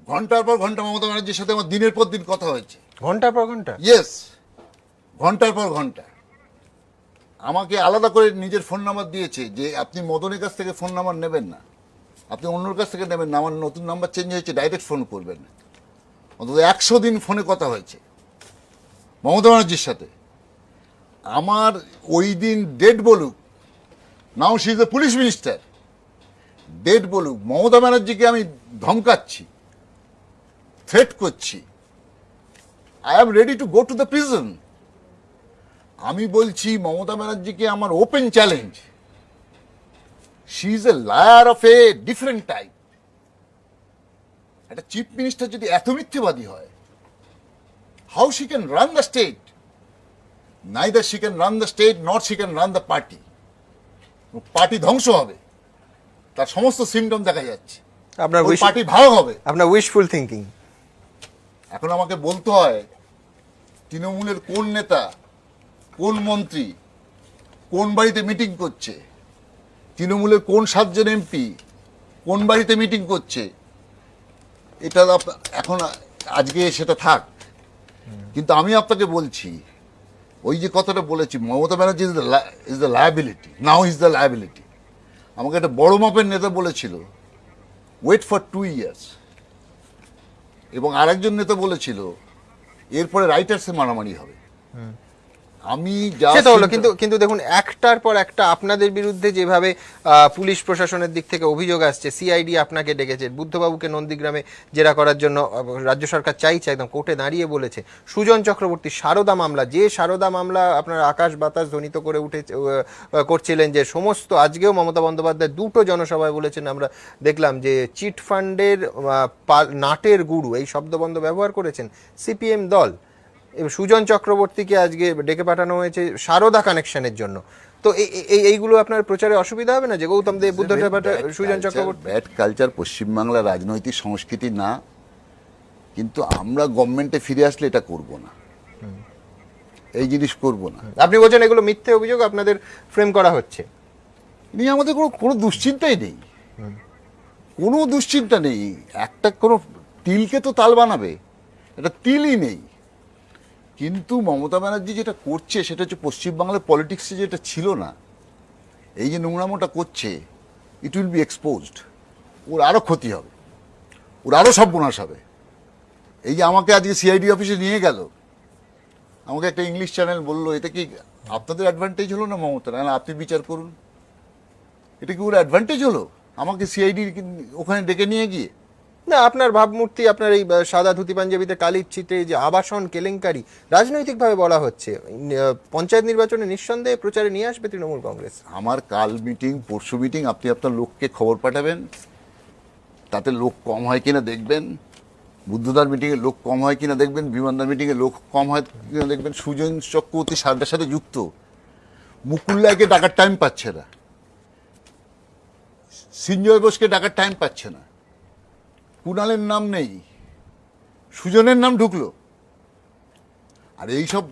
ঘন্টার পর ঘন্টা মমতা ব্যানার্জির সাথে আমার দিনের পর দিন কথা হয়েছে। ঘন্টার পর ঘন্টা? ইয়েস, ঘন্টার পর ঘন্টা। আমাকে আলাদা করে নিজের ফোন নাম্বার দিয়েছে যে আপনি মদনের কাছ থেকে ফোন নাম্বার নেবেন না, আপনি অন্যর কাছ থেকে নেবেন না, আমার নতুন নাম্বার চেঞ্জ হয়েছে, ডাইরেক্ট ফোন করবেন। অন্তত 100 দিন ফোনে কথা হয়েছে মমতা ব্যানার্জির সাথে। আমার ওই দিন ডেট বলুক, now she is the police minister, date বলুক, মমতা ব্যানার্জিকে আমি ধমকাচ্ছি, থ্রেট করছি, I am ready to go to the prison. আমি বলছি মমতা ব্যানার্জিকে আমার open challenge, she is a liar of a different type. একটা চিফ মিনিস্টার যদি এত মিথ্যেবাদী হয়, how she can run the state? Neither she can run the state not she can run the party. Party ধ্বংস হবে, তার সমস্ত symptom দেখা যাচ্ছে। আপনার পার্টি ভাগ হবে। আপনার উইশফুল থিঙ্কিং। এখন আমাকে বলতে হয় তৃণমূলের কোন নেতা, কোন মন্ত্রী কোন বাড়িতে মিটিং করছে, তৃণমূলের কোন 7 জন এমপি কোন বাড়িতে মিটিং করছে, এটা এখন আজকে সেটা থাক। কিন্তু আমি আপনাকে বলছি, ওই যে কথাটা বলেছি, Mamata Banerjee is the liability, now is the liability. আমাকে একটা বড় মাপের নেতা বলেছিল ওয়েট ফর 2 ইয়ার্স, এবং আরেকজন নেতা বলেছিল এরপরে রাইটার্সে মারামারি হবে। আমি সেটা হলো, কিন্তু দেখুন একটার পর একটা আপনাদের বিরুদ্ধে যেভাবে পুলিশ প্রশাসনের দিক থেকে অভিযোগ আসছে, সিআইডি আপনাকে ডেকেছে, বুদ্ধবাবুকে নন্দীগ্রামে জেরা করার জন্য রাজ্য সরকার চাইছে, একদম কোর্টে দাঁড়িয়ে বলেছে, সুজন চক্রবর্তী সারদা মামলা, যে সারদা মামলা আপনার আকাশ বাতাস ধ্বনিত করে উঠে করছিলেন, যে সমস্ত, আজকেও মমতা বন্দ্যোপাধ্যায় দুটো জনসভায় বলেছেন, আমরা দেখলাম যে চিট ফান্ডের নাটের গুরু এই শব্দবন্ধ ব্যবহার করেছেন সিপিএম দল। সুজন চক্রবর্তীকে আজকে ডেকে পাঠানো হয়েছে সারদা কানেকশনের জন্য। তো এইগুলো আপনার প্রচারে অসুবিধা হবে না যে গৌতম দেব, বুদ্ধ সুজন চক্রবর্তী? ব্যাড কালচার পশ্চিমবাংলার রাজনৈতিক সংস্কৃতি না, কিন্তু আমরা গভর্নমেন্টে ফিরে আসলে এটা করব না, এই জিনিস করব না। আপনি বলছেন এগুলো মিথ্যে অভিযোগ আপনাদের ফ্রেম করা হচ্ছে, নিয়ে আমাদের কোনো দুশ্চিন্তাই নেই, কোনো দুশ্চিন্তা নেই। একটা কোনো তিলকে তো তাল বানাবে, এটা তিলই নেই। কিন্তু মমতা ব্যানার্জি যেটা করছে সেটা হচ্ছে পশ্চিমবাংলার পলিটিক্সে যেটা ছিল না, এই যে নোংরামোটা করছে, ইট উইল বি এক্সপোজড। ওর আরও ক্ষতি হবে, ওর আরও সর্বনাশ হবে। এই যে আমাকে আজকে সিআইডি অফিসে নিয়ে গেল, আমাকে একটা ইংলিশ চ্যানেল বললো, এটা কি আপনাদের অ্যাডভান্টেজ হলো না মমতা? না, আপনি বিচার করুন, এটা কি ওর অ্যাডভান্টেজ হলো আমাকে সিআইডি ওখানে ডেকে নিয়ে গিয়ে? না, আপনার ভাবমূর্তি, আপনার এই সাদা ধুতি পাঞ্জাবিতে কালির ছিটে যে আবাসন কেলেঙ্কারি রাজনৈতিকভাবে বলা হচ্ছে, পঞ্চায়েত নির্বাচনে নিঃসন্দেহে প্রচারে নিয়ে আসবে তৃণমূল কংগ্রেস। আমার কাল মিটিং, পরশু মিটিং, আপনি আপনার লোককে খবর পাঠাবেন, তাতে লোক কম হয় কিনা দেখবেন। বুদ্ধদার মিটিংয়ে লোক কম হয় কিনা দেখবেন, বিমানদার মিটিংয়ে লোক কম হয় কিনা দেখবেন। সুজন চক্রবর্তী সারদার সাথে যুক্ত, মুকুল্লাকে ডাকার টাইম পাচ্ছে না, সিঞ্জয় বোসকে ডাকার টাইম পাচ্ছে না, কুণালের নাম নেই, সুজনের নাম ঢুকলো। আর এইসব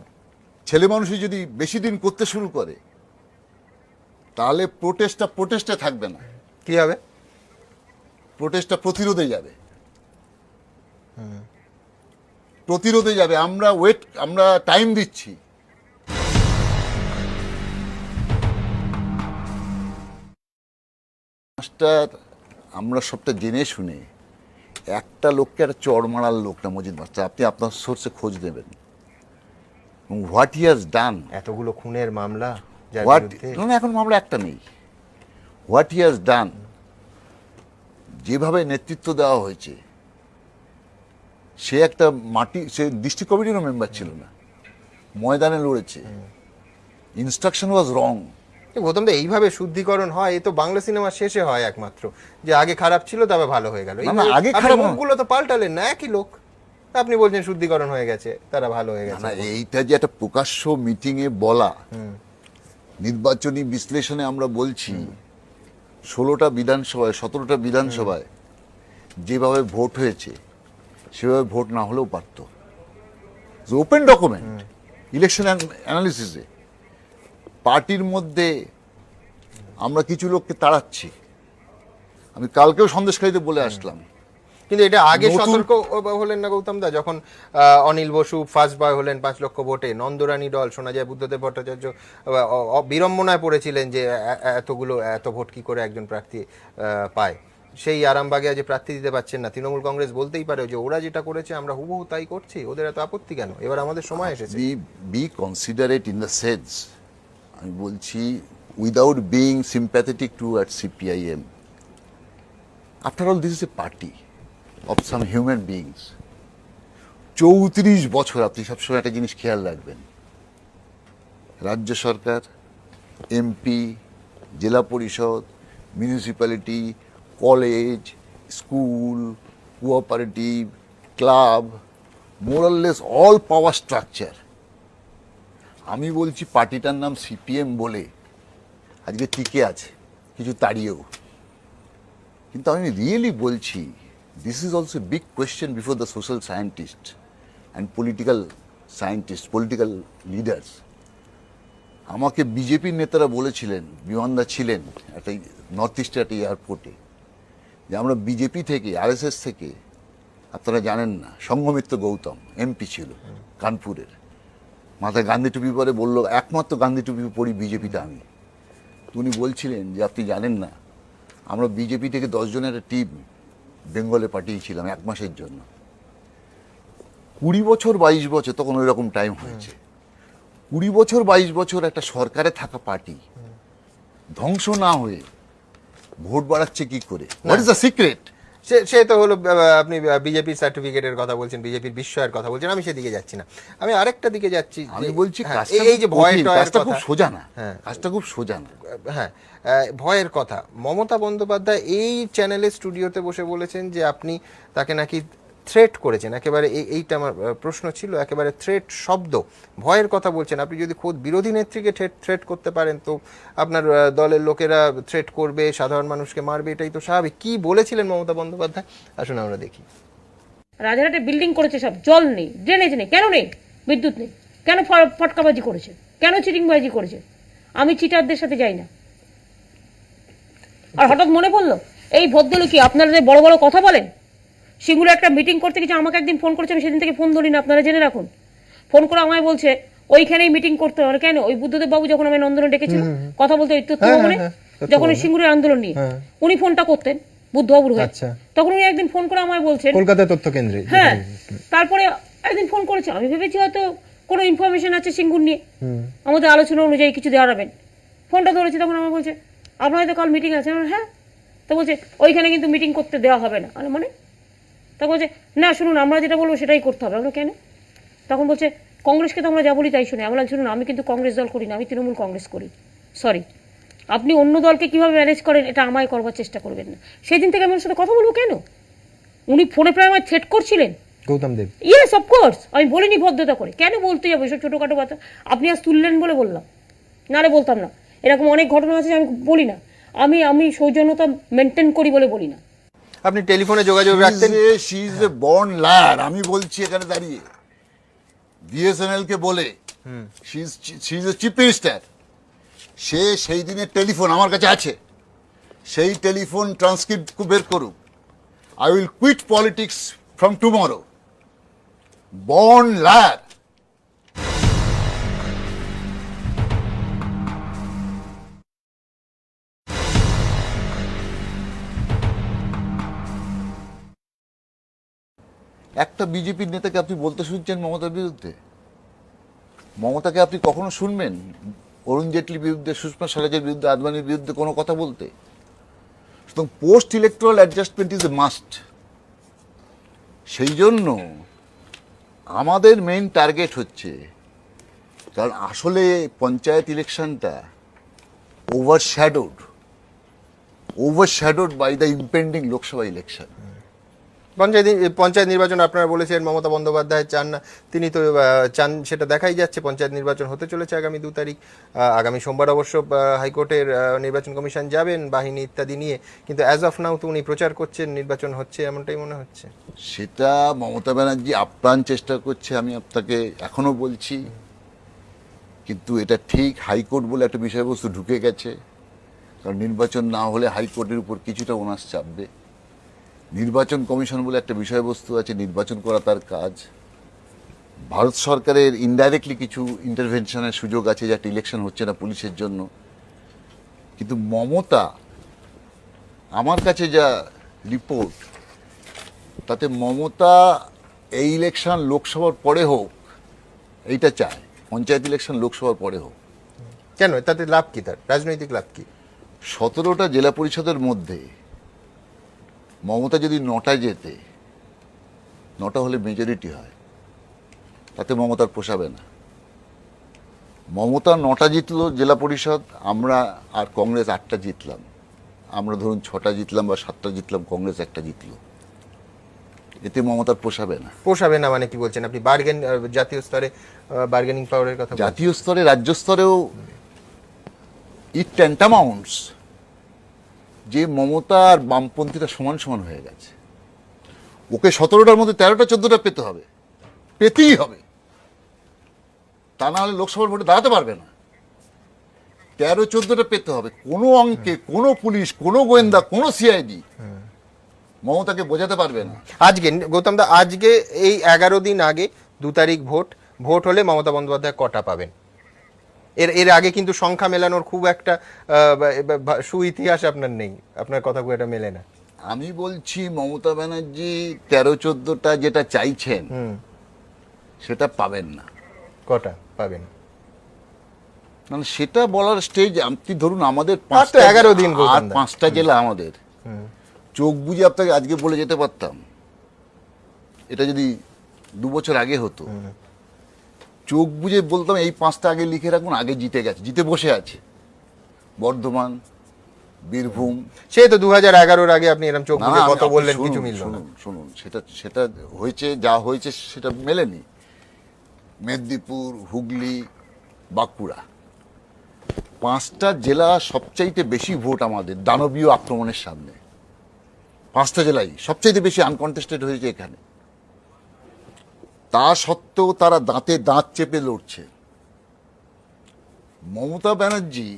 ছেলে মানুষই যদি বেশি দিন করতে শুরু করে, তাহলে প্রোটেস্টটা থাকবে না। কি হবে? প্রোটেস্টটা প্রতিরোধে যাবে, প্রতিরোধে যাবে। আমরা টাইম দিচ্ছি। মাস্টার, আমরা সবটা জেনে শুনে একটা লোককে একটা চড় মারার লোক না মজিদ মাস্টার। আপনি আপনার সোর্সে খোঁজ নেবেন, হোয়াট হি হ্যাজ ডান। এতগুলো খুনের মামলা, এখন মামলা একটা নেই। হোয়াট হি হ্যাজ ডান, যেভাবে নেতৃত্ব দেওয়া হয়েছে, সে একটা সে ডিস্ট্রিক্ট কমিটিরও মেম্বার ছিল না, ময়দানে লড়েছে, ইনস্ট্রাকশন ওয়াজ রং। গৌতম দা, এইভাবে শুদ্ধিকরণ হয়? এ তো বাংলা সিনেমা শেষে হয় একমাত্র, যে আগে খারাপ ছিল তবে ভালো হয়ে গেল। আগে খারাপ, মুখগুলো তো পাল্টালেন না, একই লোক। আপনি বলছেন শুদ্ধিকরণ হয়ে গেছে, তারা ভালো হয়ে গেছে। না, এইটা যে একটা প্রকাশ্য মিটিং এ বলা, নির্বাচনী বিশ্লেষণে আমরা বলছি 16টা বিধানসভায় 17টা বিধানসভায় যেভাবে ভোট হয়েছে, সেভাবে ভোট না হলেও পারত। ওপেন ডকুমেন্ট ইলেকশন অ্যানালিসিসে পার্টির মধ্যে আমরা কিছু লোককে তাড়াচ্ছি। আমি কালকেও সন্দেশখালীতে বলে আসলাম, কিন্তু এটা আগে নতুন- সতর্ক হলেন না গৌতম দা, যখন অনিল বসু ফার্স্ট বয় হলেন 5 লক্ষ ভোটে, নন্দরানী দল, শোনা যায় বুদ্ধদেব ভট্টাচার্য বিড়ম্বনায় পড়েছিলেন যে এত ভোট কি করে একজন প্রার্থী পায়। সেই আরামবাগে আজ প্রার্থী দিতে পারছেন না। তৃণমূল কংগ্রেস বলতেই পারে যে ওরা যেটা করেছে আমরা হুবহু তাই করছি, ওদের এত আপত্তি কেন? এবার আমাদের সময় এসেছে। Be considerate in the sense, আমি বলছি without being sympathetic toward CPIM, after all this is a party of some human beings. 34 বছর, আপনি সবসময় একটা জিনিস খেয়াল রাখবেন, রাজ্য সরকার, এমপি, জেলা পরিষদ, municipality, college, school, cooperative, club, more or less all power structure. আমি বলছি পার্টিটার নাম সিপিএম বলে আজকে টিকে আছে, কিছু তাড়িয়েও। কিন্তু আমি রিয়েলি বলছি, this is also big question before the social scientist and political scientist, political leaders. আমাকে বিজেপির নেতারা বলেছিলেন, বিমানদা ছিলেন একটা নর্থ ইস্টের একটা এয়ারপোর্টে, যে আমরা বিজেপি থেকে, আরএসএস থেকে, আপনারা জানেন না, সঙ্গমিত্র গৌতম এমপি ছিল কানপুরের, মাথায় গান্ধী টুপি পরে বললো, একমাত্র গান্ধী টুপি পরি বিজেপিতে আমি। তো উনি বলছিলেন যে আপনি জানেন না, আমরা বিজেপি থেকে 10 জনের একটা টিম বেঙ্গলে পাঠিয়েছিলাম 1 মাসের জন্য। 20 বছর 22 বছর তখন ওই রকম টাইম হয়েছে। 20 বছর 22 বছর একটা সরকারে থাকা পার্টি ধ্বংস না হয়ে ভোট বাড়াচ্ছে কি করে? What is the secret? সে তো হলো আপনি বিজেপির সার্টিফিকেটের কথা বলছেন, বিজেপির বিস্ময়ের কথা বলছেন, আমি সেদিকে যাচ্ছি না, আমি আরেকটা দিকে যাচ্ছি। আমি বলছি হ্যাঁ, কাজটা এই যে ভয় টয়ের কাজটা খুব কথা, সোজা না, হ্যাঁ কাজটা খুব সোজা না। হ্যাঁ, ভয়ের কথা, মমতা বন্দ্যোপাধ্যায় এই চ্যানেলের স্টুডিওতে বসে বলেছেন যে আপনি তাকে নাকি থ্রেট করেছেন, একেবারে এইটা আমার প্রশ্ন ছিল, একেবারে থ্রেট শব্দ, ভয়ের কথা বলছেন। আপনি যদি খোদ বিরোধী নেত্রীকে থ্রেট করতে পারেন, তো আপনার দলের লোকেরা থ্রেট করবে, সাধারণ মানুষকে মারবে, এটাই তো স্বাভাবিক। কি বলেছিলেন মমতা বন্দ্যোপাধ্যায়, আসুন আমরা দেখি। রাজারহাটে বিল্ডিং করেছে, সব জল নেই, ড্রেনেজ নেই, কেন নেই? বিদ্যুৎ নেই, কেন ফটকাবাজি করেছে, কেন চিটিংবাজি করেছে? আমি চিটারদের সাথে যাই না। আর হঠাৎ মনে পড়লো, এই ভদ্রলোক কি আপনারা যে বড় বড় কথা বলেন, সিঙ্গুরে একটা মিটিং করতে গেছে, আমাকে একদিন ফোন করেছে, আমি সেদিন থেকে ফোন ধরি না, আপনারা জেনে রাখুন। ফোন করে আমায় বলছে ওইখানেই মিটিং করতে হবে। কেন? ওই বুদ্ধদেব বাবু যখন আমি নন্দনে ডেকেছিল কথা বলতে, ওই তথ্য ভবনে, যখন ওই সিঙ্গুরের আন্দোলন নিয়ে উনি ফোনটা করতেন বুদ্ধবাবুর হয়ে, তখন উনি একদিন ফোন করে আমায় বলছেন, কলকাতা তথ্য কেন্দ্রে, হ্যাঁ, তারপরে একদিন ফোন করেছে, আমি ভেবেছি হয়তো কোনো ইনফরমেশন আছে সিঙ্গুর নিয়ে, আমাদের আলোচনা অনুযায়ী কিছু দাঁড়াবেন। ফোনটা ধরেছি, তখন আমার বলছে আপনার হয়তো কাল মিটিং আছে। হ্যাঁ, তো বলছে ওইখানে কিন্তু মিটিং করতে দেওয়া হবে না। মানে তা বলছে না, শুনুন আমরা যেটা বলবো সেটাই করতে হবে। আমরা কেন? তখন বলছে কংগ্রেসকে তো আমরা যা বলি তাই শুনি। আমরা শুনুন, আমি কিন্তু কংগ্রেস দল করি না, আমি তৃণমূল কংগ্রেস করি। সরি, আপনি অন্য দলকে কিভাবে ম্যানেজ করেন এটা আমায় করবার চেষ্টা করবেন না। সেদিন থেকে আমি ওর সাথে কথা বলবো কেন? উনি ফোনে প্রায় আমায় থ্রেট করছিলেন, গৌতম দেব। ইয়েস অফকোর্স, আমি বলিনি ভদ্রতা করে, কেন বলতে যাবো এসব ছোটোখাটো কথা? আপনি আজ তুললেন বলে বললাম, নাহলে বলতাম না। এরকম অনেক ঘটনা আছে যে আমি বলি না, আমি সৌজন্যতা মেনটেন করি বলে বলি না। আপনি টেলিফোনে যোগাযোগ রাখতেন। She is a born liar, আমি বলছি এখানে দাঁড়িয়ে, বিএসএনএল কে বলে she is a chief minister. সে সেই দিনের টেলিফোন আমার কাছে আছে, সেই টেলিফোন ট্রান্সক্রিপ্ট বের করুক। I will quit politics from tomorrow. Born liar. একটা বিজেপির নেতাকে আপনি বলতে শুনছেন মমতার বিরুদ্ধে? মমতাকে আপনি কখনো শুনবেন অরুণ জেটলির বিরুদ্ধে, সুষমা স্বরাজের বিরুদ্ধে, আদবানির বিরুদ্ধে কোনো কথা বলতে? সুতরাং post electoral adjustment is a must. সেই জন্য আমাদের মেইন টার্গেট হচ্ছে, কারণ আসলে পঞ্চায়েত ইলেকশনটা overshadowed by the impending Lok Sabha election. Panchayat নির্বাচন আপনারা বলেছেন মমতা বন্দ্যোপাধ্যায় চান না, তিনি তো চান, সেটা দেখাই যাচ্ছে। পঞ্চায়েত নির্বাচন হতে চলেছে আগামী 2 তারিখ, আগামী সোমবার অবশ্য হাইকোর্টের নির্বাচন কমিশন যাবেন বাহিনী ইত্যাদি নিয়ে, কিন্তু অ্যাজ অফ নাও তো উনি প্রচার করছেন নির্বাচন হচ্ছে, এমনটাই মনে হচ্ছে। সেটা মমতা ব্যানার্জি আপ্রাণ চেষ্টা করছে, আমি আপনাকে এখনো বলছি, কিন্তু এটা ঠিক হাইকোর্ট বলে একটা বিষয়বস্তু ঢুকে গেছে, কারণ নির্বাচন না হলে হাইকোর্টের উপর কিছুটা ওনাস চাপবে। নির্বাচন কমিশন বলে একটা বিষয়বস্তু আছে, নির্বাচন করা তার কাজ। ভারত সরকারের ইনডাইরেক্টলি কিছু ইন্টারভেনশনের সুযোগ আছে, যাতে ইলেকশন হচ্ছে না পুলিশের জন্য। কিন্তু মমতা, আমার কাছে যা রিপোর্ট, তাতে মমতা এই ইলেকশন লোকসভার পরে হোক এইটা চায়, পঞ্চায়েত ইলেকশন লোকসভার পরে হোক। কেন, তাতে লাভ কি, তার রাজনৈতিক লাভ কি? 17টা জেলা পরিষদের মধ্যে মমতা যদি 9টায় যেতে, 9টা হলে মেজরিটি হয়, তাতে মমতার পোষাবে না। মমতা 9টা জিতলো জেলা পরিষদ, আমরা আর কংগ্রেস 8টা জিতলাম। আমরা ধরুন 6টা জিতলাম বা 7টা জিতলাম, কংগ্রেস 1টা জিতলো। এতে মমতার পোষাবে না। পোষাবে না মানে কি বলছেন আপনি? জাতীয় স্তরে বার্গেনিং পাওয়ারের কথা বলছেন? জাতীয় স্তরে, রাজ্য স্তরেও ইট ট্যান্টামাউন্টস যে মমতা আর বামপন্থীরা সমান সমান হয়ে গেছে। ওকে 17টার মধ্যে 13টা 14টা পেতে হবে, পেতেই হবে, তা না হলে লোকসভার ভোটে দাঁড়াতে পারবে না। 13-14টা পেতে হবে। কোনো অঙ্কে কোনো পুলিশ, কোনো গোয়েন্দা, কোনো সিআইডি মমতাকে বোঝাতে পারবে না। আজকে গৌতম দা, আজকে এই 11 দিন আগে 2 তারিখ ভোট হলে মমতা বন্দ্যোপাধ্যায় কটা পাবেন? এর আগে কিন্তু সংখ্যা মেলানোর খুব একটা সুইতিহাস আপনার নেই, আপনার কথা খুব একটা মেলে না। আমি বলছি মমতা ব্যানার্জি 13-14টা যেটা চাইছেন সেটা পাবেন না। কটা পাবেন? মানে সেটা বলার স্টেজ, আপনি ধরুন আমাদের আর তো 11 দিন আর গৌতম দা। 5টা জেলা আমাদের, চোখ বুঝে আপনাকে আজকে বলে যেতে পারতাম। এটা যদি 2 বছর আগে হতো, চোখ বুঝে বলতাম এই 5টা আগে লিখে রাখুন, আগে জিতে গেছে, জিতে বসে আছে। বর্ধমান, বীরভূম। সে তো 2011-র আগে আপনি এরকম চোখ না, বুজে কত আপনি বললেন, শুনুন, কিছু মিলল না। শুনুন শুনুন, সেটা হয়েছে, যা হয়েছে সেটা মেলেনি। মেদিনীপুর, হুগলি, বাঁকুড়া, 5টা জেলা সবচাইতে বেশি ভোট আমাদের দানবীয় আক্রমণের সামনে। 5টা জেলাই সবচাইতে বেশি আনকন্টেস্টেড হয়েছে এখানে। তা সত্ত্বেও তারা দাঁতে দাঁত চেপে লড়ছে। মমতা ব্যানার্জি,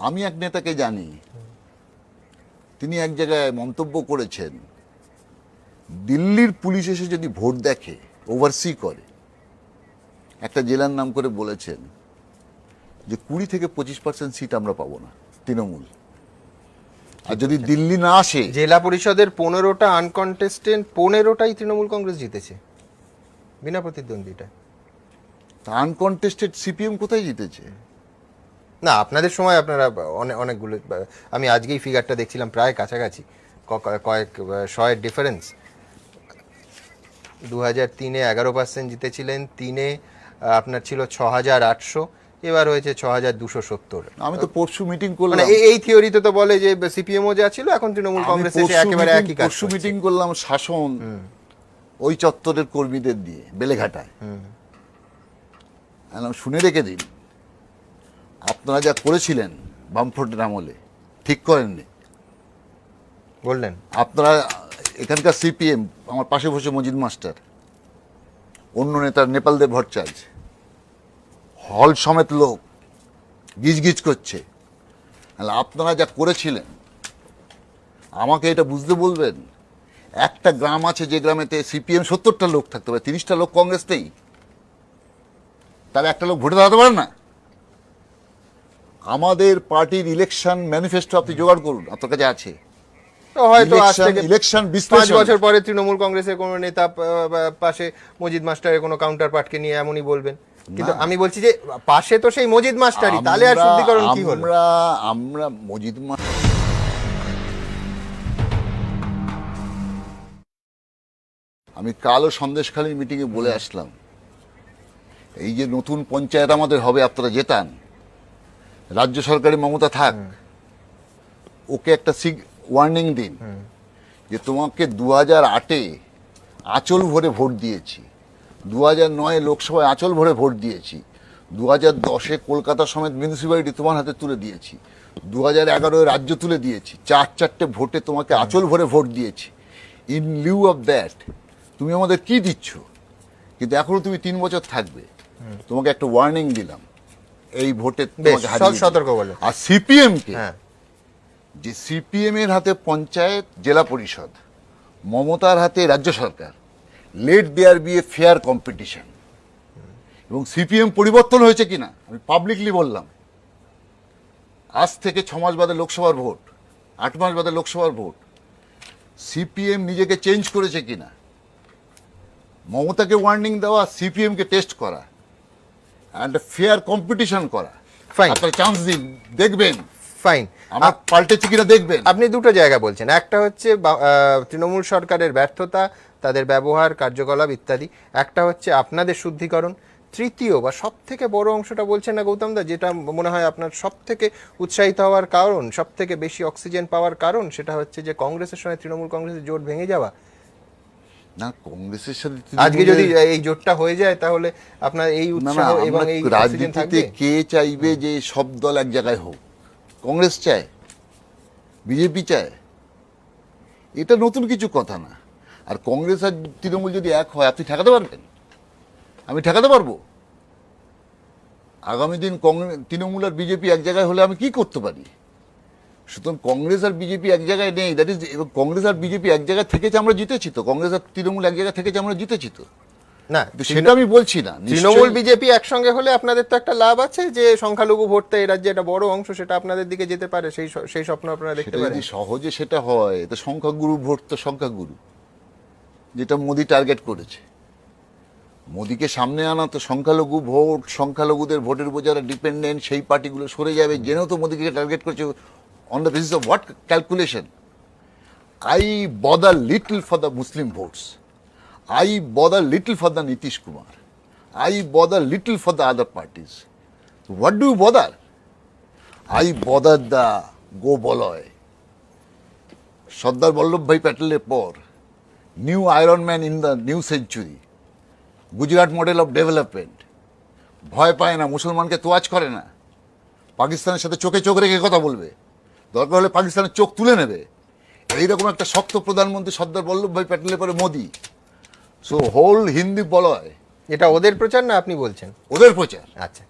আমি এক নেতাকে জানি, তিনি এক জায়গায় মন্তব্য করেছেন, দিল্লির পুলিশ এসে যদি ভোট দেখে, ওভারসি করে, একটা জেলার নাম করে বলেছেন যে 20 থেকে 25% সিট আমরা পাবো না তৃণমূল। আর যদি দিল্লি না আসে, জেলা পরিষদের 15টা আনকন্টেস্টেড, 15টাই তৃণমূল কংগ্রেস জিতেছে বিনা প্রতিদ্বন্দ্বিতা। আনকন্টেস্টেড সিপিএম কোথায় জিতেছে? না, আপনাদের সময় আপনারা অনেকগুলো, আমি আজকেই ফিগারটা দেখছিলাম, প্রায় কাছাকাছি, কয়েক শয়ের ডিফারেন্স। 2003-এ 11% জিতেছিলেন, 3-এ আপনার ছিল 6,800, এবার হয়েছে 6,270। আমি তো পরশু মিটিং করলাম, মানে এই থিওরিতে তো বলে যে সিপিএমও যা ছিল এখন তৃণমূল কংগ্রেস এসে একেবারে একই কাজ পরশু করছে। মিটিং করলাম শাসন ওই চত্বরের কর্মীদের দিয়ে বেলেঘাটায়। শুনে রেখে দিন, আপনারা যা করেছিলেন বামফ্রন্টের আমলে ঠিক করেননি। বললেন আপনারা এখানকার সিপিএম, আমার পাশে বসে মজিদ মাস্টার, অন্য নেতার নেপালদেব ভট্টাচার্য, হল সমেত লোক গিজগিজ করছে। আপনারা যা করেছিলেন, আমাকে এটা বুঝতে বলবেন। একটা গ্রাম আছে যে গ্রামেতে সিপিএম 70টা লোক থাকতে পারে, 30টা লোক কংগ্রেসতেই, তাহলে একটা লোক ভোটে দাঁড়াতে পারে না। আমাদের পার্টির ইলেকশন ম্যানিফেস্টো আপনি জোগাড় করুন, আপনার কাছে আছে। তো হয়তো আজ থেকে ইলেকশন 5 বছর পরে তৃণমূল কংগ্রেসের কোনো নেতা পাশে মজিদ মাস্টারের কোনো কাউন্টার পার্টকে নিয়ে এমনই বলবেন। কিন্তু আমি বলছি যে পাশে তো সেই মজিদ মাস্টারই, তাহলে আর শুদ্ধিকরণ কি হলো? আমরা মজিদ মাস্টার, আমি কালও সন্দেশখালীর মিটিংয়ে বলে আসলাম, এই যে নতুন পঞ্চায়েত আমাদের হবে, আপনারা জেতান, রাজ্য সরকারি মমতা থাক, ওকে একটা ওয়ার্নিং দিন যে তোমাকে 2008-এ আঁচল ভরে ভোট দিয়েছি, 2009-এ লোকসভায় আঁচল ভরে ভোট দিয়েছি, 2010-এ কলকাতা সমেত মিউনিসিপ্যালিটি তোমার হাতে তুলে দিয়েছি, 2011-এ রাজ্য তুলে দিয়েছি, 4-4টে ভোটে তোমাকে আঁচল ভরে ভোট দিয়েছি। ইন লিউ অফ দ্যাট তুমি আমাদের কি দিচ্ছ? কিন্তু এখনো তুমি 3 বছর থাকবে, তোমাকে একটা ওয়ার্নিং দিলাম, এই ভোটে তোমাকে হারিয়ে সতর্ক বলো। আর সিপিএম কে যে সিপিএম এর হাতে পঞ্চায়েত, জেলা পরিষদ, মমতার হাতে রাজ্য সরকার, let there be a fair competition. এবং সিপিএম পরিবর্তন হয়েছে কিনা আমি পাবলিকলি বললাম, আজ থেকে 6 মাস বাদে লোকসভার ভোট, 8 মাস বাদে লোকসভার ভোট, সিপিএম নিজেকে চেঞ্জ করেছে কিনা, মমতাকে ওয়ার্নিং দেওয়া, সিপিএমকে টেস্ট করা অ্যান্ড ফেয়ার কম্পিটিশন করা। Fine. আপনার চান্স দিন, দেখবেন ফাইন। আমার পাল্টেছে কিনা দেখবেন। আপনি দুটো জায়গা বলছেন, একটা হচ্ছে তৃণমূল সরকারের ব্যর্থতা, তাদের ব্যবহার, কার্যকলাপ ইত্যাদি, একটা হচ্ছে আপনাদের শুদ্ধিকরণ, তৃতীয় বা সব থেকে বড় অংশটা বলছেন না গৌতম দা, যেটা মনে হয় আপনার সব থেকে উৎসাহিত হওয়ার কারণ, সব থেকে বেশি অক্সিজেন পাওয়ার কারণ, সেটা হচ্ছে যে কংগ্রেসের সঙ্গে তৃণমূল কংগ্রেসের জোট ভেঙে যাওয়া। না, কংগ্রেসের সাথে আজকে যদি এই জোটটা হয়ে যায় তাহলে আপনার এই না না, উৎসাহ এবং আমরা এই অক্সিজেন রাজনীতিতে থাকবে। কে চাইবে যে সব দল এক জায়গায় হোক? কংগ্রেস চায়, বিজেপি চায়, এটা নতুন কিছু কথা না। আর কংগ্রেস আর তৃণমূল যদি এক হয়, আপনি ঠেকাতে পারবেন? আমি ঠেকাতে পারবো? আগামী দিন তৃণমূল আর বিজেপি এক জায়গায় হলে আমি কি করতে পারি? সুতরাং কংগ্রেস আর বিজেপি এক জায়গায় নেই, দ্যাট ইজ, এবং কংগ্রেস আর বিজেপি এক জায়গায় থেকেছে, আমরা জিতেছি তো। কংগ্রেস আর তৃণমূল এক জায়গায় থেকেছে, আমরা জিতেছি তো। না, কিন্তু সেটা আমি বলছি না। তৃণমূল নিশ্চয়ই- বিজেপি একসঙ্গে হলে আপনাদের তো একটা লাভ আছে, যে সংখ্যালঘু ভোটটা এই রাজ্যে একটা বড় অংশ সেটা আপনাদের দিকে যেতে পারে, সেই স্বপ্ন আপনারা দেখতে সেটা পারেন। যদি সহজে সেটা হয়, তো সংখ্যাগুরু ভোট তো সংখ্যাগুরু, যেটা মোদি টার্গেট করেছে। মোদিকে সামনে আনা তো সংখ্যালঘু ভোট, সংখ্যালঘুদের ভোটের উপর যারা ডিপেন্ডেন্ট সেই পার্টিগুলো সরে যাবে, জেনেও তো মোদিকে টার্গেট করেছে। On the basis of what calculation? I bother little for the Muslim votes, I bother little for the Nitish Kumar, I bother little for the other parties. What do you bother? I bother the গো বলয়। সর্দার বল্লভভাই প্যাটেলের পর new iron man in the new century, Gujarat model of development. ভয় পায় না, মুসলমানকে তোয়াজ করে না, পাকিস্তানের সাথে চোখে চোখ রেখে কথা বলবে, দরকার হলে পাকিস্তানের চোখ তুলে নেবে। এইরকম একটা শক্ত প্রধানমন্ত্রী সর্দার বল্লভভাই প্যাটেলের পরে মোদি। সো হোল হিন্দি বলয়, এটা ওদের প্রচার না আপনি বলছেন? ওদের প্রচার। আচ্ছা,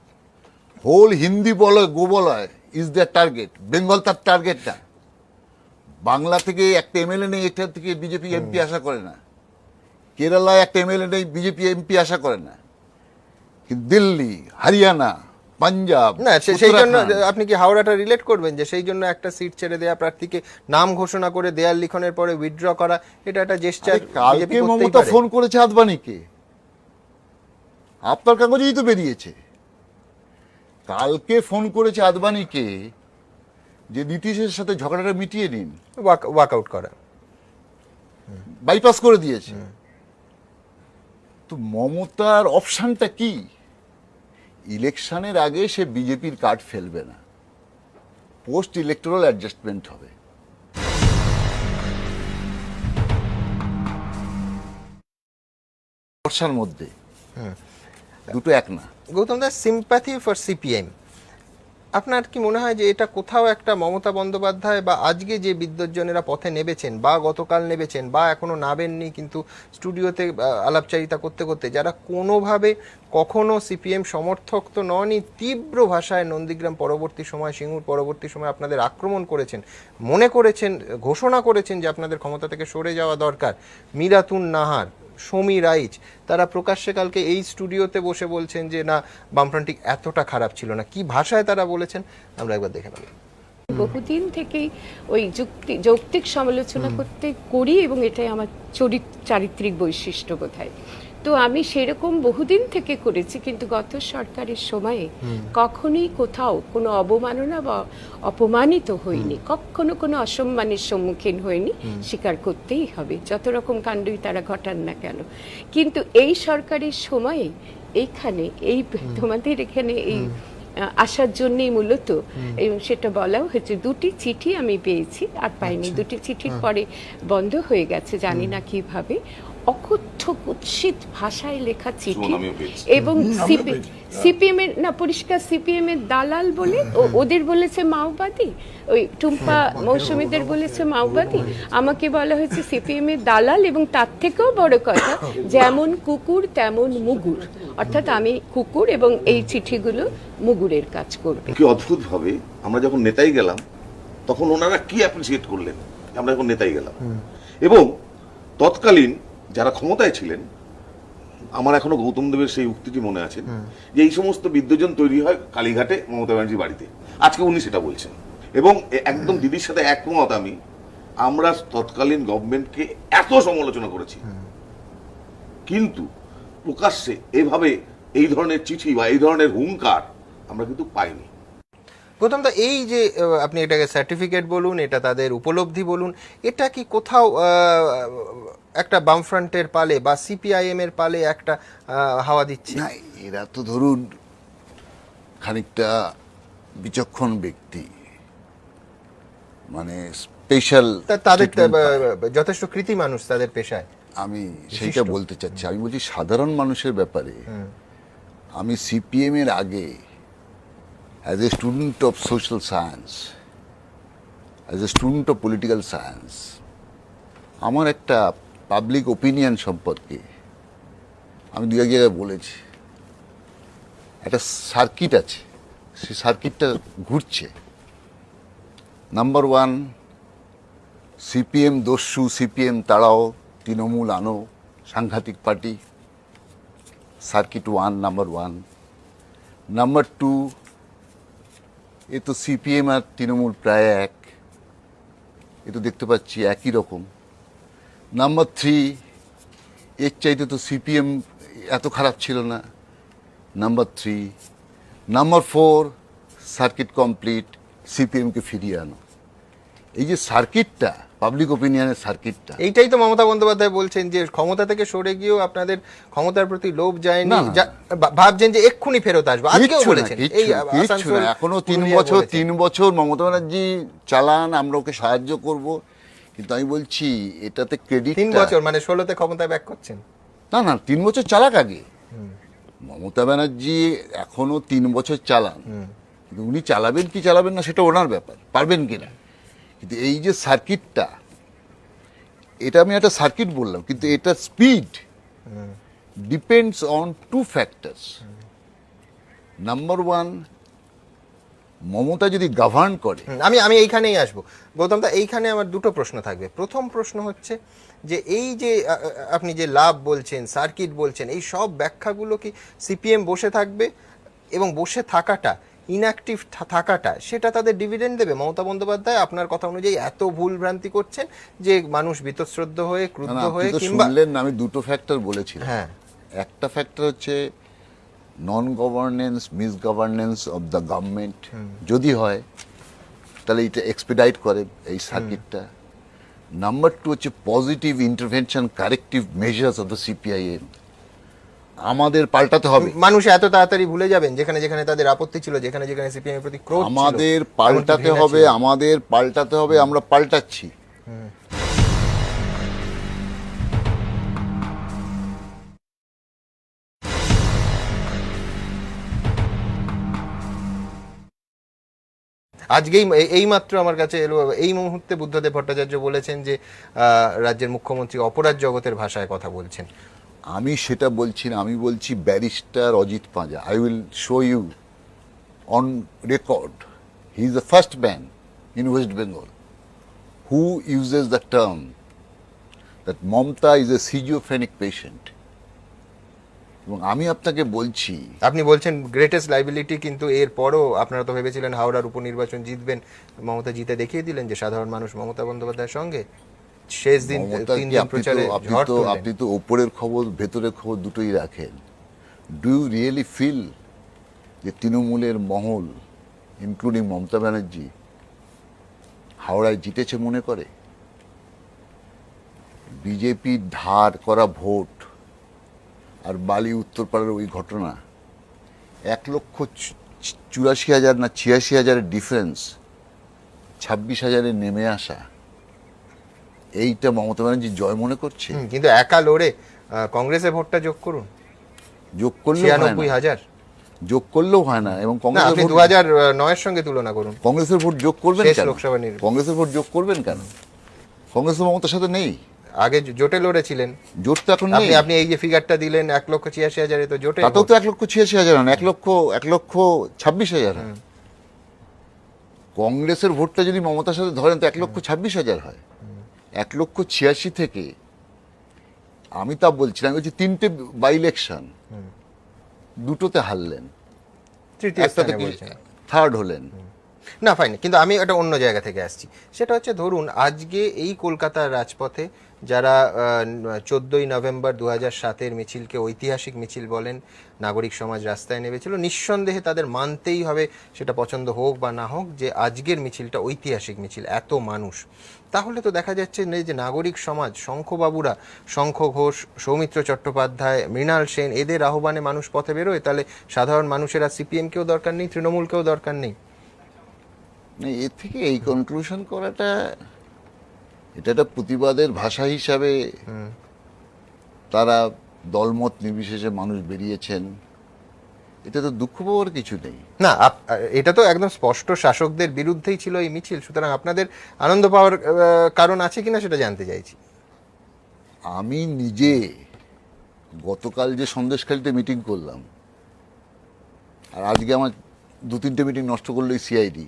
হোল হিন্দি বলয়, গোবলয় ইজ দ্যার টার্গেট। বেঙ্গল তার টার্গেট না। বাংলা থেকে একটা এমএলএ নেই, এটা থেকে বিজেপি এমপি আশা করে না। কেরালায় একটা এমএলএ নেই, বিজেপি এমপি আশা করে না। কিন্তু দিল্লি, হরিয়ানা, পাঞ্জাব, না সেই জন্য উত্তরাখণ্ড, আপনি কি হাওড়াটা রিলেট করবেন যে সেই জন্য একটা সিট ছেড়ে দেয়া, প্রার্থীকে নাম ঘোষণা করে দেয়াল লিখনের পরে উইথড্র করা, এটা একটা জেস্টার? কালকে মমতা ফোন করেছে আদবানিকে, আপনার কাগজেই তো বেরিয়েছে। কালকে ফোন করেছে আদবানিকে যে নীতিশের সাথে ঝগড়াটা মিটিয়ে নিন, ওয়ার্কআউট করা, বাইপাস করে দিয়েছে। তো মমতার অপশনটা কি? ইলেকশনের আগে সে বিজেপির কার্ড ফেলবে না, পোস্ট ইলেকটোরাল অ্যাডজাস্টমেন্ট হবে। বর্ষার মধ্যে দুটো এক না। Gautam Das, sympathy for CPM, আপনার কি মনে হয় যে এটা কোথাও একটা মমতা বন্দ্যোপাধ্যায় বা আজকে যে বিদ্বজ্জনেরা পথে নেমেছেন বা গতকাল নেমেছেন বা এখনো নামেননি কিন্তু স্টুডিওতে আলাপচারিতা করতে করতে যারা কোনোভাবে কখনো সিপিএম সমর্থক তো ননই, তীব্র ভাষায় নন্দীগ্রাম পরবর্তী সময়, সিঙ্গুর পরবর্তী সময় আপনাদের আক্রমণ করেছেন, মনে করেছেন, ঘোষণা করেছেন যে আপনাদের ক্ষমতা থেকে সরে যাওয়া দরকার, মিরাতুন নাহার, সমী রাইচ, তারা প্রকাশ্যে কালকে এই স্টুডিওতে বসে বলছেন যে না, বামফ্রন্ট এতটা খারাপ ছিল না। কি ভাষায় তারা বলেছেন আমরা একবার দেখে নেব। বহুদিন থেকেই ওই যৌক্তিক সমালোচনা করি এবং এটাই আমার চারিত্রিক বৈশিষ্ট্য বোধহয়। তো আমি সেরকম বহুদিন থেকে করেছি, কিন্তু গত সরকারের সময়ে কখনোই কোথাও কোনো অবমাননা বা অপমানিত হইনি, কখনো কোনো অসম্মানের সম্মুখীন হয়নি, স্বীকার করতেই হবে, যত রকম কাণ্ডই তারা ঘটান না কেন। কিন্তু এই সরকারের সময়ে এইখানে এই তোমাদের এখানে এই আসার জন্যই মূলত, এবং সেটা বলাও হয়েছে, 2টি চিঠি আমি পেয়েছি, আর পাইনি। 2টি চিঠির পরে বন্ধ হয়ে গেছে, জানি না কিভাবে। অকথ্য কুৎসিত ভাষায় লেখা চিঠি, এবং সিপিএম এর না, পরিষ্কার সিপিএম এর দালাল বলে ওদের বলেছে মাওবাদী, ওই টুম্পা মৌসুমীদের বলেছে মাওবাদী, আমাকে বলা হয়েছে সিপিএম এর দালাল, এবং তার থেকেও বড় কথা, যেমন কুকুর তেমন মুগুর, অর্থাৎ আমি কুকুর এবং এই চিঠিগুলো মুগুরের কাজ করবে। কি অদ্ভুত ভাবে আমরা যখন নেতাই গেলাম তখন ওনারা কি অ্যাপ্রিসিয়েট করলেন, আমরা এখন নেতাই গেলাম। এবং তৎকালীন যারা ক্ষমতায় ছিলেন, আমার এখনো গৌতম দেবের সেই উক্তিটি মনে আছে যে এই সমস্ত বিদ্যুজন তৈরি হয় কালীঘাটে মমতা ব্যানার্জির বাড়িতে। আজকে উনি সেটা বলছেন এবং একদম দিদির সাথে একমত আমি। আমরা তৎকালীন গভর্নমেন্টকে এত সমালোচনা করেছি, কিন্তু প্রকাশ্যে এভাবে এই ধরনের চিঠি বা এই ধরনের হুঙ্কার আমরা কিন্তু পাইনি। প্রথমত এই যে আপনি এটাকে সার্টিফিকেট বলুন, এটা তাদের উপলব্ধি বলুন, এটা কি কোথাও একটা বামফ্রন্টের পালে বা সিপিআইএম এর পালে একটা হাওয়া দিচ্ছে? না, এরা তো ধরুন খানিকটা বিচক্ষণ ব্যক্তি, মানে স্পেশাল তাদের যথেষ্ট কৃতি মানুষ তাদের পেশায়। আমি সেইটা বলতে চাচ্ছি। আমি বলছি সাধারণ মানুষের ব্যাপারে। আমি সিপিএম এর আগে as a student of social science, as a student of political science, আমার একটা পাবলিক ওপিনিয়ন সম্পর্কে আমি দু এক জায়গায় বলেছি। একটা সার্কিট আছে, সেই সার্কিটটা ঘুরছে। নাম্বার ওয়ান, সিপিএম দস্যু, সিপিএম তাড়াও, তৃণমূল আনো, সাংঘাতিক party. Circuit one, number one. Number two, এ তো সিপিএম আর তৃণমূল প্রায় এক, এ তো দেখতে পাচ্ছি একই রকম। নাম্বার থ্রি, এর চাইতে তো সিপিএম এত খারাপ ছিল না। Number three. Number four, circuit complete, সিপিএমকে ফিরিয়ে আনো। এই যে সার্কিটটা, পাবলিক ওপিনিয়নের সার্কিটটা, এইটাই তো মমতা বন্দ্যোপাধ্যায় বলছেন যে ক্ষমতা থেকে সরে গিয়েও আপনাদের ক্ষমতার প্রতি লোভ যায়নি, না, না। ভাবছেন যে এক্ষুনি ফেরত আসবে। আজকেও কিচ্ছু না, বলেছেন এই কিচ্ছু না। এখনো 3 বছর মমতা ব্যানার্জি চালান, আমরা ওকে সাহায্য করব। কিন্তু আমি বলছি এটাতে ক্রেডিট 3 বছর মানে 16তে ক্ষমতায় ব্যাক করছেন। না না, 3 বছর চালাক আগে। মমতা ব্যানার্জি এখনো 3 বছর চালান, কিন্তু উনি চালাবেন কি চালাবেন না সেটা ওনার ব্যাপার, পারবেন কিনা। কিন্তু এই যে সার্কিটটা, এটা আমি একটা সার্কিট বললাম, কিন্তু এটা speed depends on two factors. Number one, Mamata যদি গভর্ন করে। আমি এইখানেই আসবো গৌতম দা। এইখানে আমার দুটো প্রশ্ন থাকবে। প্রথম প্রশ্ন হচ্ছে যে এই যে আপনি যে লাভ বলছেন, সার্কিট বলছেন, এই সব ব্যাখ্যাগুলো কি সিপিএম বসে থাকবে এবং বসে থাকাটা, ইনঅ্যাক্টিভ থাকাটা, সেটা তাদের ডিভিডেন্ড দেবে? মমতা বন্দ্যোপাধ্যায় আপনার কথা অনুযায়ী এত ভুল ভ্রান্তি করছেন যে মানুষ বীতশ্রদ্ধ হয়ে, ক্রুদ্ধ হয়ে, কিংবা শুনলেন না, আমি দুটো ফ্যাক্টর বলেছিলাম। হ্যাঁ, একটা ফ্যাক্টর হচ্ছে নন গভর্নেন্স, মিসগভর্নেন্স অফ দ্য গভর্নমেন্ট যদি হয় তাহলে এটা এক্সপিডাইট করে এই সার্কিটটা। নাম্বার টু হচ্ছে positive intervention, corrective measures of the CPIM. আমাদের পাল্টাতে হবে। মানুষ এত তাড়াতাড়ি ভুলে যাবেন যেখানে যেখানে তাদের আপত্তি ছিল, যেখানে যেখানে সিপিএম এর প্রতি ক্রোধ ছিল, আমাদের পাল্টাতে হবে, আমাদের পাল্টাতে হবে। আমরা পাল্টাচ্ছি। আজকেই এইমাত্র আমার কাছে এলো, এই মুহূর্তে বুদ্ধদেব ভট্টাচার্য বলেছেন যে রাজ্যের মুখ্যমন্ত্রী অপরাধ জগতের ভাষায় কথা বলছেন। আমি সেটা বলছি না, আমি বলছি barrister Ajit Panja. I will show you on record, he is the first man in West Bengal who uses the term that Mamata is a schizophrenic patient. এবং আমি আপনাকে বলছি, আপনি বলছেন গ্রেটেস্ট লাইবিলিটি, কিন্তু এর পরও আপনারা তো ভেবেছিলেন হাওড়ার উপনির্বাচন জিতবেন। মমতা জিতে দেখিয়ে দিলেন যে সাধারণ মানুষ মমতা বন্দ্যোপাধ্যায়ের সঙ্গে। শেষ দিন 3 দিন প্রচারে ঝড় তুললেন। আপনি তো ওপরের খবর ভেতরের খবর দুটোই রাখেন। ডু ইউ রিয়েলি ফিল যে তৃণমূলের মহল ইনক্লুডিং মমতা ব্যানার্জি হাওড়ায় জিতেছে মনে করে? বিজেপির ধার করা ভোট আর বালি উত্তরপাড়ার ওই ঘটনা, 1,84,000 না 86,000 ডিফারেন্স, 26,000 নেমে আসা, এইটা মমতা ব্যানার্জি জয় মনে করছে? কিন্তু একা লড়ে কংগ্রেসের ভোটটা যোগ করুন, যোগ করলেও হয় না, 96,000 যোগ করলেও হয় না। এবং আপনি 2009 এর সঙ্গে তুলনা করুন। কংগ্রেসের ভোট যোগ করবেন শেষ কেন? লোকসভা নির্বাচন। কংগ্রেসের ভোট যোগ করবেন কেন? কংগ্রেস তো মমতার সাথে নেই। আগে জোটে লড়েছিলেন, জোট তো এখন নেই। আপনি এই যে ফিগারটা দিলেন 1,86,000, তো জোটে তাতেও তো 1,86,000 না, 1,26,000। কংগ্রেসের ভোটটা যদি মমতার সাথে ধরেন তো 1,26,000 হয়। 1,86,000 থেকে আমি তা বলছিলাম, আমি বলছি 3টে বাই ইলেকশন, দুটোতে হারলেন, তৃতীয় একটাতে স্থানে বলছেন। থার্ড হলেন। না ফাইন, কিন্তু আমি একটা অন্য জায়গা থেকে আসছি। সেটা হচ্ছে ধরুন আজকে এই কলকাতার রাজপথে যারা 14ই নভেম্বর 2007-এর মিছিলকে ঐতিহাসিক মিছিল বলেন, নাগরিক সমাজ রাস্তায় নেমেছিল, নিঃসন্দেহে তাদের মানতেই হবে, সেটা পছন্দ হোক বা না হোক, যে আজকের মিছিলটা ঐতিহাসিক মিছিল, এত মানুষ। তাহলে তো দেখা যাচ্ছে যে নাগরিক সমাজ, শঙ্খবাবুরা, শঙ্খ ঘোষ, সৌমিত্র চট্টোপাধ্যায়, মৃণাল সেন, এদের আহ্বানে মানুষ পথে বেরোয়, তাহলে সাধারণ মানুষেরা সিপিএমকেও দরকার নেই, তৃণমূলকেও দরকার নেই। না, এর থেকে এই কনক্লুশন করাটা, এটা একটা প্রতিবাদের ভাষা হিসাবে তারা দলমত নির্বিশেষে মানুষ বেরিয়েছেন, এটা তো দুঃখ পাওয়ার কিছু নেই। না, এটা তো একদম স্পষ্ট শাসকদের বিরুদ্ধেই ছিল এই মিছিল, সুতরাং আপনাদের আনন্দ পাওয়ার কারণ আছে কিনা সেটা জানতে চাইছি। আমি নিজে গতকাল যে সন্দেশখালিতে মিটিং করলাম, আর আজকে আমার 2-3টে মিটিং নষ্ট করলো এই সিআইডি।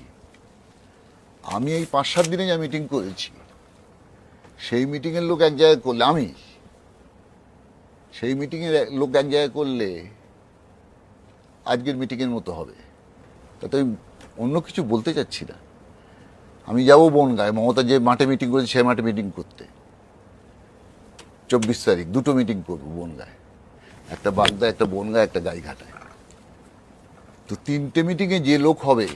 আমি এই 5-7 দিনে যা মিটিং করেছি, সেই মিটিংয়ের লোক এক জায়গায় করলে, সেই মিটিংয়ের লোক এক জায়গায় করলে আজকের মিটিংয়ের মতো হবে। তাতে আমি অন্য কিছু বলতে চাচ্ছি না। আমি যাবো বনগাঁয়, মমতা যে মাঠে মিটিং করেছে সেই মাঠে মিটিং করতে। 24 তারিখ 2টো মিটিং করবো বনগাঁয়, একটা বাগদা, একটা বনগাঁ, একটা গাইঘাটায়। তো 3টে মিটিংয়ে যে লোক হবে,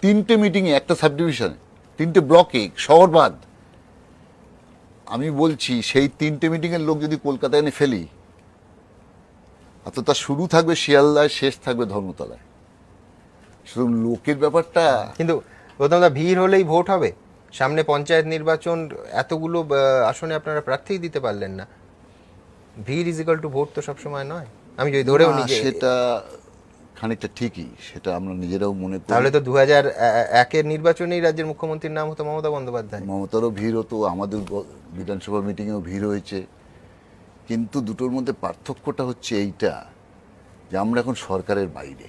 3টে মিটিংয়ে একটা সাব ডিভিশনে, 3টে ব্লকে, শহর বাদ, আমি বলছি সেই 3টে মিটিংয়ের লোক যদি কলকাতায় এনে ফেলি, অত তার শুরু থাকবে শিয়ালদায়, শেষ থাকবে ধর্মতলায়। শুধু লোকের ব্যাপারটা, কিন্তু প্রথম ভিড় হলেই ভোট হবে? সামনে পঞ্চায়েত নির্বাচন, এতগুলো আসনে আপনারা প্রার্থী দিতে পারলেন না, ভিড় ইজ ইকুয়াল টু ভোট তো সবসময় নয়। আমি যদি ধরেও না, নিই যে সেটা খানিকটা ঠিকই, সেটা আমরা নিজেরাও মনে করি। তাহলে তো 2001-এর নির্বাচনেই রাজ্যের মুখ্যমন্ত্রীর নাম হতো মমতা বন্দ্যোপাধ্যায়। মমতারও ভিড় হতো, আমাদের বিধানসভা মিটিংয়েও ভিড় হয়েছে, কিন্তু দুটোর মধ্যে পার্থক্যটা হচ্ছে এইটা যে আমরা এখন সরকারের বাইরে,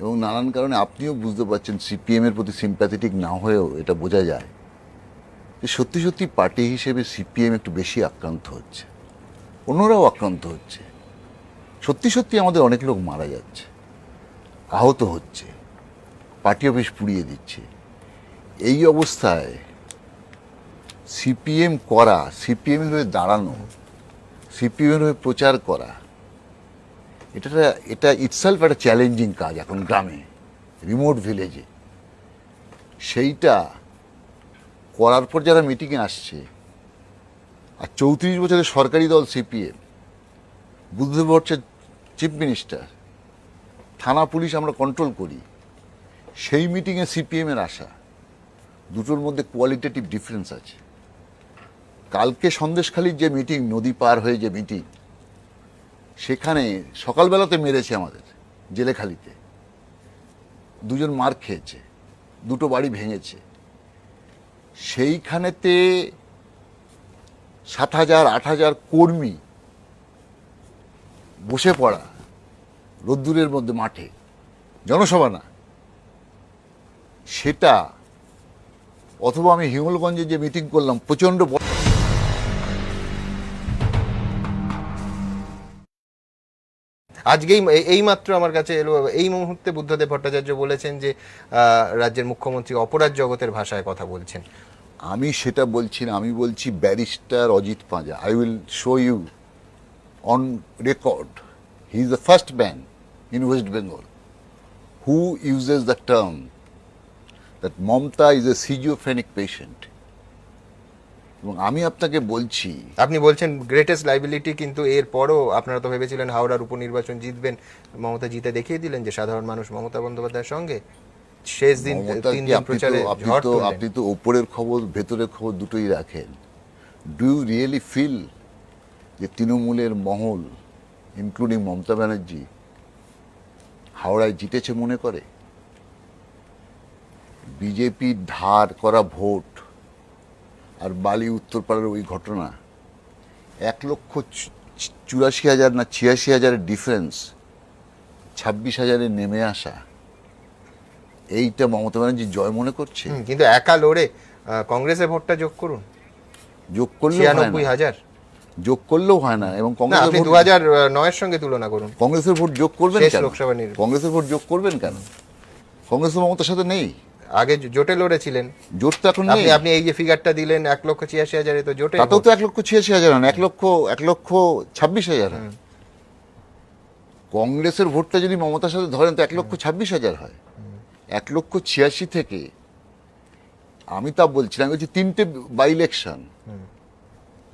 এবং নানান কারণে আপনিও বুঝতে পারছেন, সিপিএমের প্রতি সিম্প্যাথেটিক না হয়েও এটা বোঝা যায় যে সত্যি সত্যি পার্টি হিসেবে সিপিএম একটু বেশি আক্রান্ত হচ্ছে, অন্যরাও আক্রান্ত হচ্ছে। সত্যি সত্যি আমাদের অনেক লোক মারা যাচ্ছে, আহত হচ্ছে, পার্টি অফিস পুড়িয়ে দিচ্ছে। এই অবস্থায় সিপিএম করা, সিপিএমের হয়ে দাঁড়ানো, সিপিএমের হয়ে প্রচার করা, এটা ইটসেলফ একটা চ্যালেঞ্জিং কাজ এখন গ্রামে, রিমোট ভিলেজে। সেইটা করার পর যারা মিটিংয়ে আসছে, আর 34 বছরের সরকারি দল সিপিএম, বুদ্ধদেব হচ্ছে চিফ মিনিস্টার, থানা পুলিশ আমরা কন্ট্রোল করি, সেই মিটিংয়ে সিপিএমের আসা, দুটোর মধ্যে কোয়ালিটেটিভ ডিফারেন্স আছে। কালকে সন্দেশখালির যে মিটিং, নদী পার হয়ে যে মিটিং, সেখানে সকালবেলাতে মেরেছে আমাদের জেলেখালিতে, 2জন মার খেয়েছে, 2টো বাড়ি ভেঙেছে। সেইখানেতে 7,000-8,000 কর্মী বসে পড়া রোদ্দুরের মধ্যে মাঠে, জনসভা না সেটা, অথবা আমি হিঙ্গলগঞ্জে যে মিটিং করলাম, প্রচণ্ড আজকেই এইমাত্র আমার কাছে এলো, এই মুহূর্তে বুদ্ধদেব ভট্টাচার্য বলেছেন যে রাজ্যের মুখ্যমন্ত্রী অপরাধ জগতের ভাষায় কথা বলছেন। আমি সেটা বলছি না, আমি বলছি barrister Ajit Panja, I will show you on record, he is the first man in West Bengal who uses the term that Mamata is a schizophrenic patient. এবং আমি আপনাকে বলছি, আপনি বলছেন গ্রেটেস্ট লাইবিলিটি, কিন্তু এরপরও আপনারা তো ভেবেছিলেন হাওড়ার উপনির্বাচন জিতবেন, মমতা জিতে দেখিয়ে দিলেন যে সাধারণ মানুষ মমতা বন্দ্যোপাধ্যায়ের সঙ্গে। শেষ দিন, 3 দিন প্রচারে ঝড় তুললেন। আপনি তো ওপরের খবর ভেতরের খবর দুটোই রাখেন। ডু ইউ রিয়েলি ফিল যে তৃণমূলের মহল ইনক্লুডিং মমতা ব্যানার্জি হাওড়ায় জিতেছে মনে করে? বিজেপির ধার করা ভোট আর বালি উত্তরপাড়ার ওই ঘটনা, 1,84,000 না 86,000 ডিফারেন্স, 26,000 নেমে আসা, এইটা মমতা ব্যানার্জি জয় মনে করছে? কিন্তু একা লড়ে কংগ্রেসের ভোটটা যোগ করুন, যোগ করলেও হয় না, 96,000। যোগ করলেও হয় না। এবং না, কংগ্রেসের আপনি ভোট 2009-এর সঙ্গে তুলনা করুন, কংগ্রেসের ভোট যোগ করবেন শেষ কেন? লোকসভা নির্বাচন। কংগ্রেসের ভোট যোগ করবেন কেন? কংগ্রেস তো মমতার সাথে নেই, আগে জোটে লড়েছিলেন জোট তো এখন নেই। আপনি এই যে ফিগারটা দিলেন 1,86,000, তো জোটে তাতেও তো 1,86,000 হন, 1,26,000 হয়। কংগ্রেসের ভোটটা যদি মমতার সাথে ধরেন তো 1,26,000 হয়। 1,86,000 থেকে আমি তা বলছিলাম, বলছি 3টে বাই ইলেকশন,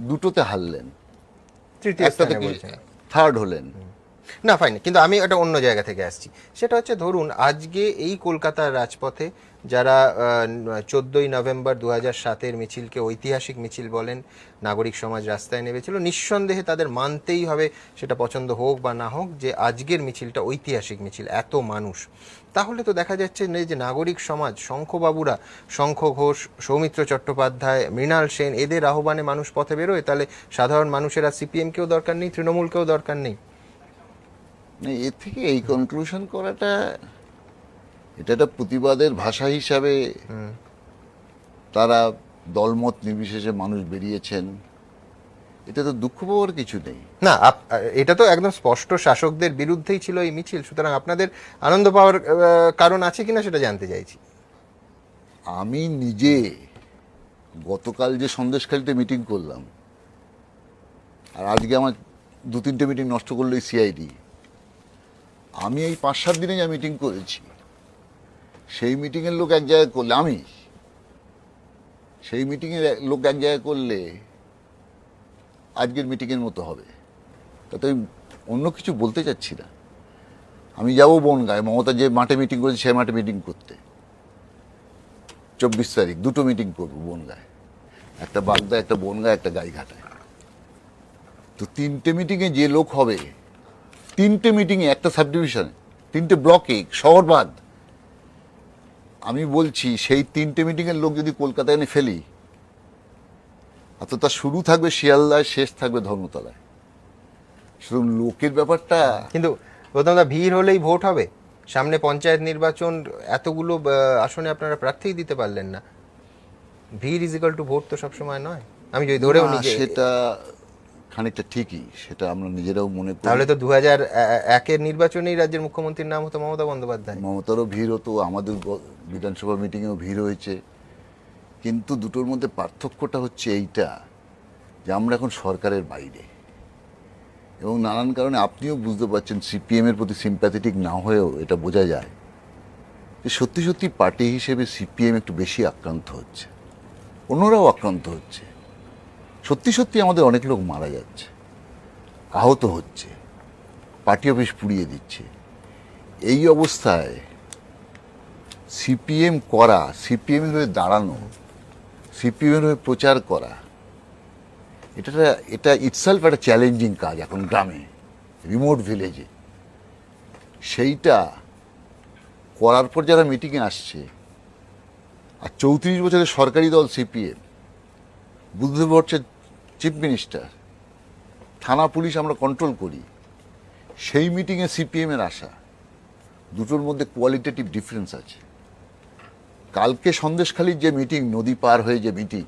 দুটোতে হারলেন, তৃতীয় একটা স্থানে থেকে বলছেন। থার্ড হলেন। না ফাইন, কিন্তু আমি একটা অন্য জায়গা থেকে আসছি। সেটা হচ্ছে ধরুন আজকে এই কলকাতার রাজপথে যারা 14ই নভেম্বর 2007-এর মিছিলকে ঐতিহাসিক মিছিল বলেন, নাগরিক সমাজ রাস্তায় নেমেছিল, নিঃসন্দেহে তাদের মানতেই হবে, সেটা পছন্দ হোক বা না হোক, যে আজকের মিছিলটা ঐতিহাসিক মিছিল, এত মানুষ। তাহলে তো দেখা যাচ্ছে যে নাগরিক সমাজ, শঙ্খবাবুরা, শঙ্খ ঘোষ, সৌমিত্র চট্টোপাধ্যায়, মৃণাল সেন, এদের আহ্বানে মানুষ পথে বেরোয়, তাহলে সাধারণ মানুষেরা সিপিএমকেও দরকার নেই, তৃণমূলকেও দরকার নেই। এর থেকে এই কনক্লুশন করাটা, এটা একটা প্রতিবাদের ভাষা হিসাবে তারা দলমত নির্বিশেষে মানুষ বেরিয়েছেন, এটা তো দুঃখ পাওয়ার কিছু নেই। না, এটা তো একদম স্পষ্ট শাসকদের বিরুদ্ধেই ছিল এই মিছিল, সুতরাং আপনাদের আনন্দ পাওয়ার কারণ আছে কিনা সেটা জানতে চাইছি। আমি নিজে গতকাল যে সন্দেশখালিতে মিটিং করলাম, আর আজকে আমার 2-3টে মিটিং নষ্ট করলো এই সিআইডি। আমি এই 5-7 দিনে যা মিটিং করেছি, সেই মিটিংয়ের লোক এক জায়গায় করলে, আমি সেই মিটিংয়ের লোক এক জায়গায় করলে আজকের মিটিংয়ের মতো হবে। তাতে আমি অন্য কিছু বলতে চাচ্ছি না। আমি যাবো বনগাঁয়, মমতা যে মাঠে মিটিং করেছে সেই মাঠে মিটিং করতে। 24 তারিখ 2টো মিটিং করবো বনগাঁয়, একটা বাগদা, একটা বনগাঁ, একটা গাইঘাটায়। তো 3টে মিটিংয়ে যে লোক হবে, 3টে মিটিংয়ে একটা সাব ডিভিশনে, 3টে ব্লকে, শহর বাদ, আমি বলছি সেই 3টে মিটিংয়ের লোক যদি কলকাতায় এনে ফেলি, তার শুরু থাকবে শিয়ালদায়, শেষ থাকবে ধর্মতলায়। সুতরাং লোকের ব্যাপারটা, কিন্তু গৌতম দা, ভিড় হলেই ভোট হবে? সামনে পঞ্চায়েত নির্বাচন, এতগুলো আসনে আপনারা প্রার্থী দিতে পারলেন না, ভিড় ইজ ইকুয়াল টু ভোট তো সবসময় নয়। আমি যদি ধরেও না, নিই যে সেটা খানিকটা ঠিকই, সেটা আমরা নিজেরাও মনে করি। তাহলে তো 2001-এর নির্বাচনেই রাজ্যের মুখ্যমন্ত্রীর নাম হতো মমতা বন্দ্যোপাধ্যায়। মমতারও ভিড় হতো, আমাদের বিধানসভা মিটিংয়েও ভিড় হয়েছে। কিন্তু দুটোর মধ্যে পার্থক্যটা হচ্ছে এইটা, যে আমরা এখন সরকারের বাইরে, এবং নানান কারণে আপনিও বুঝতে পারছেন, সিপিএমের প্রতি সিম্প্যাথেটিক না হয়েও এটা বোঝা যায় যে সত্যি সত্যি পার্টি হিসেবে সিপিএম একটু বেশি আক্রান্ত হচ্ছে, অন্যরাও আক্রান্ত হচ্ছে। সত্যি সত্যি আমাদের অনেক লোক মারা যাচ্ছে, আহত হচ্ছে, পার্টি অফিস পুড়িয়ে দিচ্ছে। এই অবস্থায় সিপিএম করা, সিপিএমের হয়ে দাঁড়ানো, সিপিএমের হয়ে প্রচার করা, এটা ইটসেলফ একটা চ্যালেঞ্জিং কাজ এখন গ্রামে, রিমোট ভিলেজে। সেইটা করার পর যারা মিটিংয়ে আসছে, আর 34 বছরের সরকারি দল সিপিএম, বুদ্ধদেব হচ্ছে চিফ মিনিস্টার, থানা পুলিশ আমরা কন্ট্রোল করি, সেই মিটিংয়ে সিপিএমের আসা, দুটোর মধ্যে কোয়ালিটেটিভ ডিফারেন্স আছে। কালকে সন্দেশখালির যে মিটিং, নদী পার হয়ে যে মিটিং,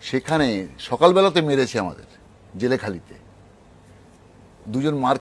সেখানে সকালবেলাতে মেরেছে আমাদের জেলেখালিতে, 2জন মার